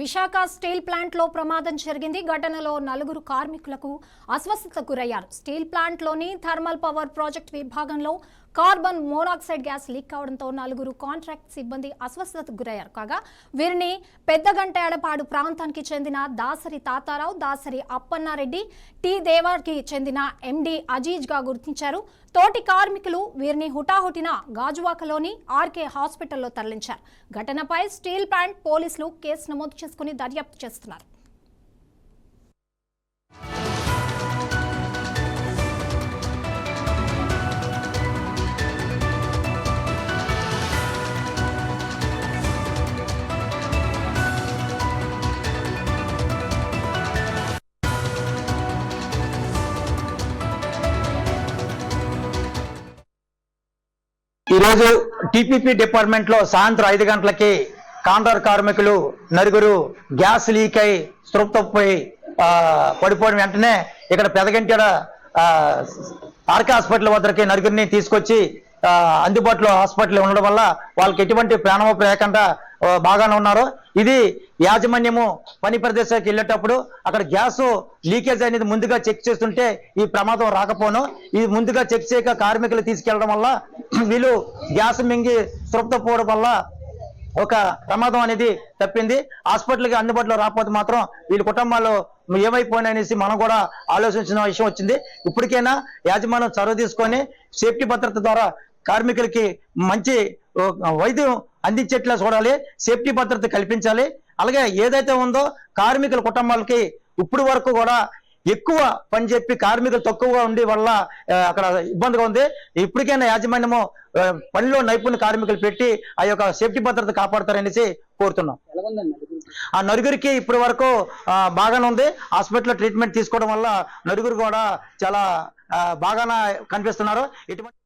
Visakha steel plant లో ప్రమాదం జరిగింది. ఘటనలో 4 కార్మికులకు అస్వస్థతకు గురయ్యారు. స్టీల్ ప్లాంట్ లోని థర్మల్ పవర్ ప్రాజెక్ట్ విభాగంలో కార్బన్ మోనాక్సైడ్ గ్యాస్ లీక్ కావడంతో 4 కాంట్రాక్ట్ సిబ్బంది అస్వస్థతకు గురయ్యారు. కాగా వీరిని పెద్దగంటేడపాడు ప్రాంతానికి చెందిన దాసరి తాతారావు, దాసరి అప్పన్నారెడ్డి, టి దేవాకి చెందిన ఎండి అజీజ్ గా గుర్తించారు. తోటి కార్మికులు వీరిని హుటాహుటిన గాజువాకలోని ఆర్కే హాస్పిటల్లో తరలించారు. ఘటనపై స్టీల్ ప్లాంట్ పోలీసులు కేసు నమోదు చేసుకుని దర్యాప్తు చేస్తున్నారు. ఈరోజు టీపీపీ డిపార్ట్మెంట్ లో సాయంత్రం 5 గంటలకి కాంట్రాక్ట్ కార్మికులు 4 గ్యాస్ లీక్ అయి స్పృహతప్పిపోయి పడిపోయిన వెంటనే ఇక్కడ పెదగంటేడ ఆర్కే హాస్పిటల్ వద్దకి 4 తీసుకొచ్చి అందుబాటులో హాస్పిటల్ ఉండడం వల్ల వాళ్ళకి ఎటువంటి ప్రాణాపాయం లేకుండా బాగానే ఉన్నారు. ఇది యాజమాన్యము పని ప్రదేశానికి వెళ్ళేటప్పుడు అక్కడ గ్యాస్ లీకేజ్ అనేది ముందుగా చెక్ చేస్తుంటే ఈ ప్రమాదం రాకపోను. ఇది ముందుగా చెక్ చేయక కార్మికులు తీసుకెళ్లడం వల్ల వీళ్ళు గ్యాస్ మింగి స్పృహతప్పిపోవడం వల్ల ఒక ప్రమాదం అనేది తప్పింది. హాస్పిటల్కి అందుబాటులో రాకపోతే మాత్రం వీళ్ళ కుటుంబాలు ఏమైపోయిననేసి మనం కూడా ఆలోచించిన విషయం వచ్చింది. ఇప్పటికైనా యాజమాన్యం చొరవ తీసుకొని సేఫ్టీ భద్రత ద్వారా కార్మికులకి మంచి వైద్యం అందించేట్లా చూడాలి, సేఫ్టీ భద్రత కల్పించాలి. అలాగే ఏదైతే ఉందో కార్మికుల కుటుంబాలకి ఇప్పుడు వరకు కూడా ఎక్కువ పని చెప్పి కార్మికులు తక్కువగా ఉండి వల్ల అక్కడ ఇబ్బందిగా ఉంది. ఇప్పటికైనా యాజమాన్యము పనిలో నైపుణ్య కార్మికులు పెట్టి ఆ యొక్క సేఫ్టీ భద్రత కాపాడతారనేసి కోరుతున్నాం. ఆ 4 ఇప్పటి వరకు బాగానే ఉంది. హాస్పిటల్లో ట్రీట్మెంట్ తీసుకోవడం వల్ల 4 కూడా చాలా బాగానే కనిపిస్తున్నారు. ఇటువంటి